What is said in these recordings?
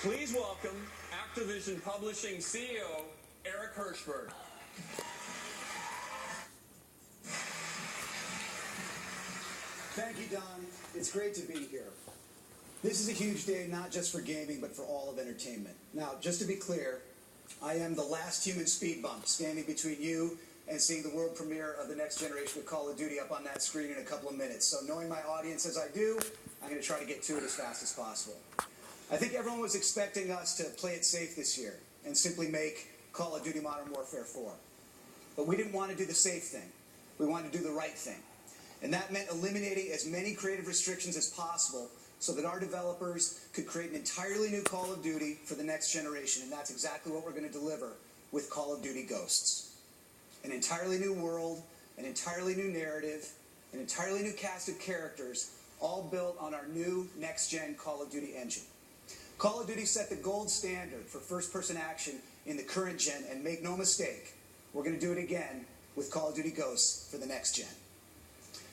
Please welcome Activision Publishing CEO, Eric Hirshberg. Thank you, Don. It's great to be here. This is a huge day, not just for gaming, but for all of entertainment. Now, just to be clear, I am the last human speed bump standing between you and seeing the world premiere of the next generation of Call of Duty up on that screen in a couple of minutes. So knowing my audience as I do, I'm going to try to get to it as fast as possible. I think everyone was expecting us to play it safe this year and simply make Call of Duty Modern Warfare 4. But we didn't want to do the safe thing. We wanted to do the right thing. And that meant eliminating as many creative restrictions as possible so that our developers could create an entirely new Call of Duty for the next generation. And that's exactly what we're going to deliver with Call of Duty Ghosts. An entirely new world, an entirely new narrative, an entirely new cast of characters, all built on our new next-gen Call of Duty engine. Call of Duty set the gold standard for first-person action in the current gen, and make no mistake, we're going to do it again with Call of Duty Ghosts for the next gen.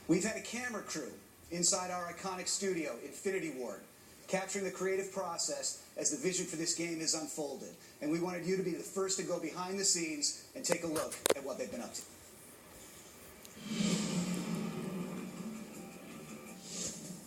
We've had a camera crew inside our iconic studio, Infinity Ward, capturing the creative process as the vision for this game is unfolded. And we wanted you to be the first to go behind the scenes and take a look at what they've been up to.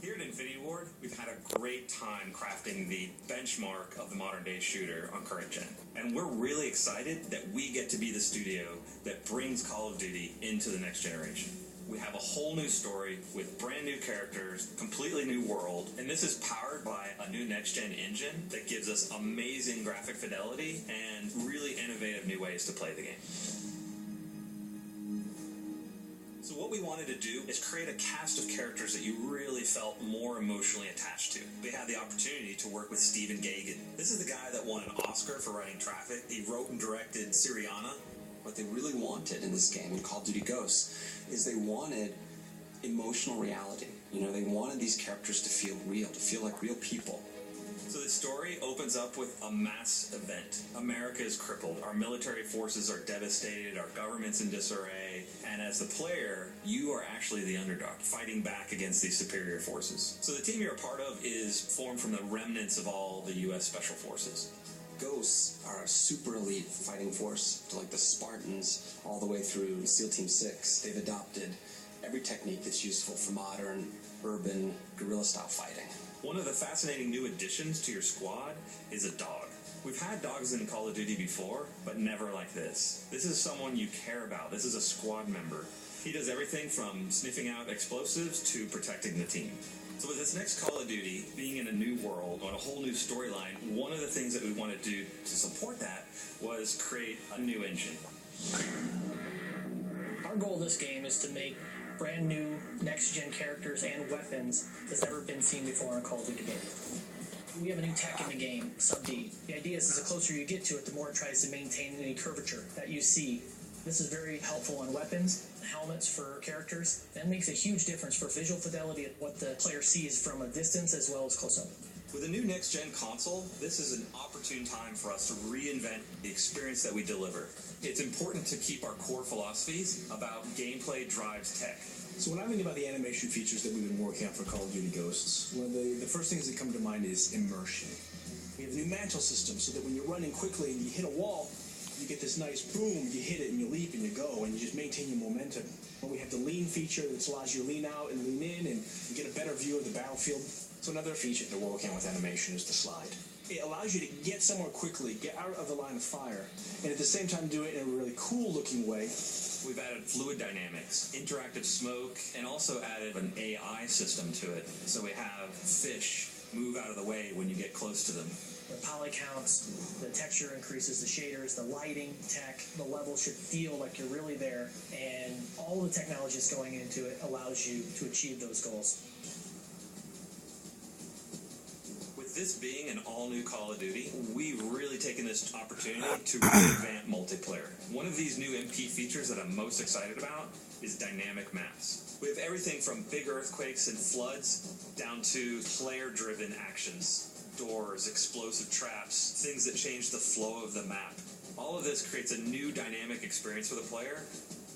Here at Infinity Ward, we've had a great time crafting the benchmark of the modern-day shooter on current gen. And we're really excited that we get to be the studio that brings Call of Duty into the next generation. We have a whole new story with brand new characters, completely new world, and this is powered by a new next-gen engine that gives us amazing graphic fidelity and really innovative new ways to play the game. So what we wanted to do is create a cast of characters that you really felt more emotionally attached to. We had the opportunity to work with Stephen Gaghan. This is the guy that won an Oscar for writing Traffic. He wrote and directed Syriana. What they really wanted in this game, in Call of Duty Ghosts, is they wanted emotional reality. You know, they wanted these characters to feel real, to feel like real people. So the story opens up with a mass event. America is crippled. Our military forces are devastated. Our government's in disarray. And as the player, you are actually the underdog, fighting back against these superior forces. So the team you're a part of is formed from the remnants of all the U.S. Special Forces. Ghosts are a super elite fighting force, like the Spartans, all the way through SEAL Team 6. They've adopted every technique that's useful for modern, urban, guerrilla-style fighting. One of the fascinating new additions to your squad is a dog. We've had dogs in Call of Duty before, but never like this. This is someone you care about. This is a squad member. He does everything from sniffing out explosives to protecting the team. So with this next Call of Duty, being in a new world, on a whole new storyline, one of the things that we wanted to do to support that was create a new engine. Our goal of this game is to make brand new next-gen characters and weapons that's never been seen before in a Call of Duty game. We have a new tech in the game, Sub-D. The idea is the closer you get to it, the more it tries to maintain any curvature that you see. This is very helpful on weapons, helmets for characters. That makes a huge difference for visual fidelity at what the player sees from a distance as well as close-up. With a new next-gen console, this is an opportune time for us to reinvent the experience that we deliver. It's important to keep our core philosophies about gameplay drives tech. So when I think about the animation features that we've been working on for Call of Duty Ghosts, one of the first things that come to mind is immersion. We have a new mantle system so that when you're running quickly and you hit a wall, you get this nice boom, you hit it and you leap and you go and you just maintain your momentum. Well, we have the lean feature that allows you to lean out and lean in and you get a better view of the battlefield. So another feature that we're working on with animation is the slide. It allows you to get somewhere quickly, get out of the line of fire, and at the same time do it in a really cool looking way. We've added fluid dynamics, interactive smoke, and also added an AI system to it. So we have fish move out of the way when you get close to them. The poly counts, the texture increases, the shaders, the lighting tech, the level should feel like you're really there, and all the technology that's going into it allows you to achieve those goals. With this being an all-new Call of Duty, we've really taken this opportunity to revamp multiplayer. One of these new MP features that I'm most excited about is dynamic maps. We have everything from big earthquakes and floods down to player-driven actions. Doors, explosive traps, things that change the flow of the map. All of this creates a new dynamic experience for the player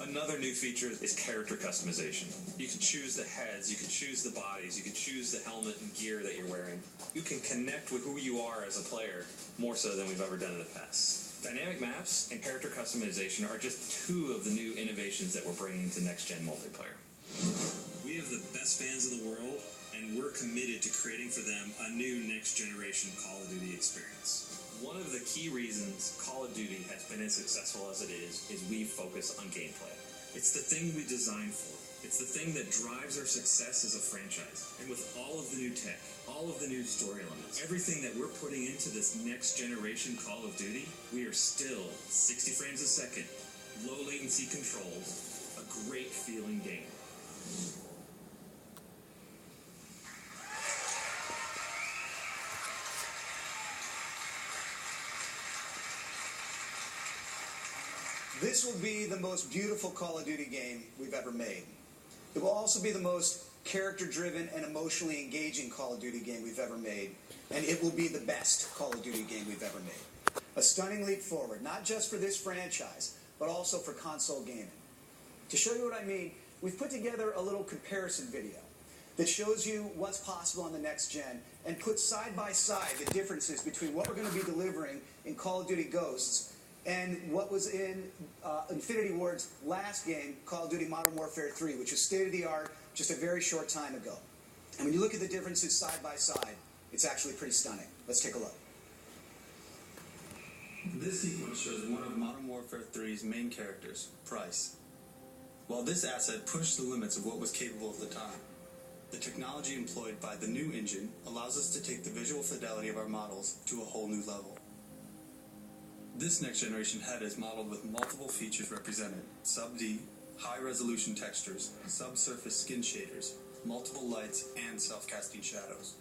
Another new feature is character customization. You can choose the heads, you can choose the bodies, you can choose the helmet and gear that you're wearing. You can connect with who you are as a player more so than we've ever done in the past. Dynamic maps and character customization are just two of the new innovations that we're bringing to next-gen multiplayer. We have the best fans in the world, and we're committed to creating for them a new next-generation Call of Duty experience. One of the key reasons Call of Duty has been as successful as it is we focus on gameplay. It's the thing we designed for. It's the thing that drives our success as a franchise. And with all of the new tech, all of the new story elements, everything that we're putting into this next generation Call of Duty, we are still 60 frames a second, low latency controls, a great feeling game. This will be the most beautiful Call of Duty game we've ever made. It will also be the most character-driven and emotionally engaging Call of Duty game we've ever made, and it will be the best Call of Duty game we've ever made. A stunning leap forward, not just for this franchise, but also for console gaming. To show you what I mean, we've put together a little comparison video that shows you what's possible on the next gen and puts side by side the differences between what we're going to be delivering in Call of Duty Ghosts and what was in Infinity Ward's last game, Call of Duty Modern Warfare 3, which was state-of-the-art just a very short time ago. And when you look at the differences side by side, it's actually pretty stunning. Let's take a look. This sequence shows one of Modern Warfare 3's main characters, Price. While this asset pushed the limits of what was capable at the time, the technology employed by the new engine allows us to take the visual fidelity of our models to a whole new level. This next-generation head is modeled with multiple features represented: sub-D, high-resolution textures, subsurface skin shaders, multiple lights, and self-casting shadows.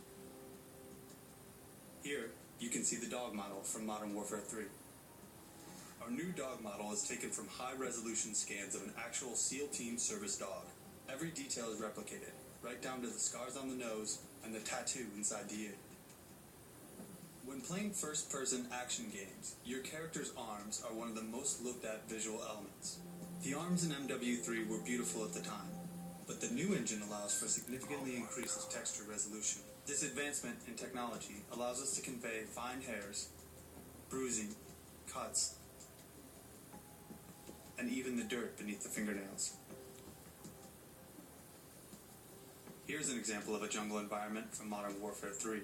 Here, you can see the dog model from Modern Warfare 3. Our new dog model is taken from high-resolution scans of an actual SEAL Team service dog. Every detail is replicated, right down to the scars on the nose and the tattoo inside the ear. When playing first-person action games, your character's arms are one of the most looked-at visual elements. The arms in MW3 were beautiful at the time, but the new engine allows for significantly increased texture resolution. This advancement in technology allows us to convey fine hairs, bruising, cuts, and even the dirt beneath the fingernails. Here's an example of a jungle environment from Modern Warfare 3.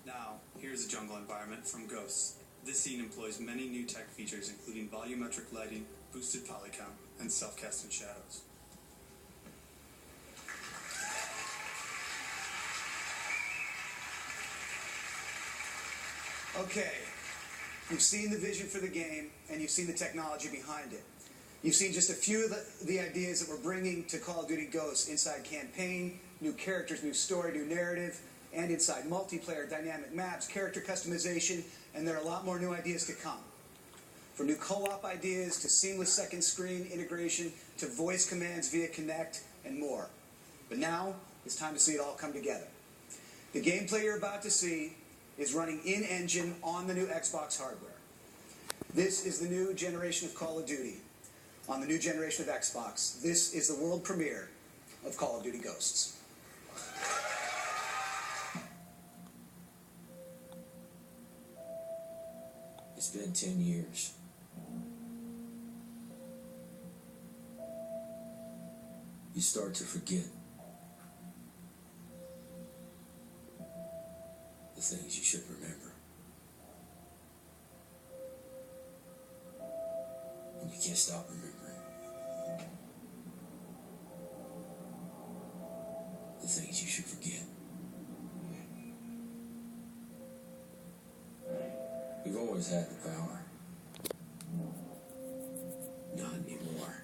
Now, here's a jungle environment from Ghosts. This scene employs many new tech features, including volumetric lighting, boosted poly count, and self-casting shadows. Okay, you've seen the vision for the game, and you've seen the technology behind it. You've seen just a few of the ideas that we're bringing to Call of Duty Ghosts inside campaign, new characters, new story, new narrative, and inside multiplayer, dynamic maps, character customization, and there are a lot more new ideas to come. From new co-op ideas to seamless second screen integration to voice commands via Kinect and more. But now, it's time to see it all come together. The gameplay you're about to see is running in-engine on the new Xbox hardware. This is the new generation of Call of Duty on the new generation of Xbox. This is the world premiere of Call of Duty Ghosts. It's been 10 years. You start to forget the things you should remember. And you can't stop remembering the things you should forget. We've always had the power. Not anymore.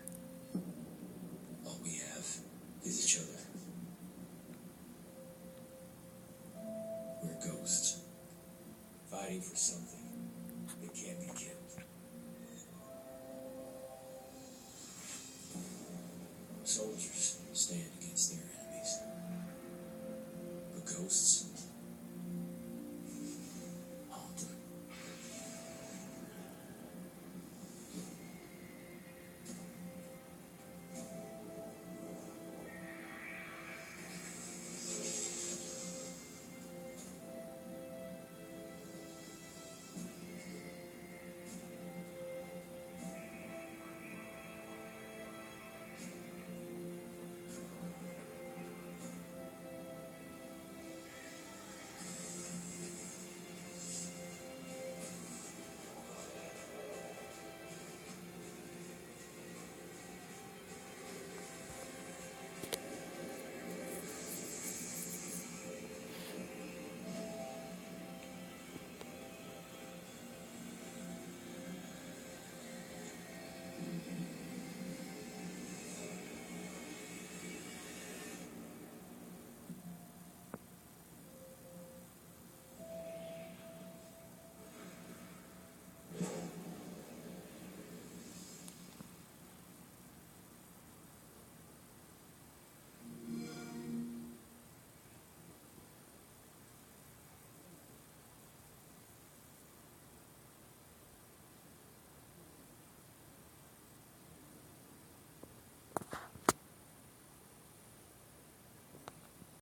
All we have is each other. We're ghosts, fighting for something that can't be killed.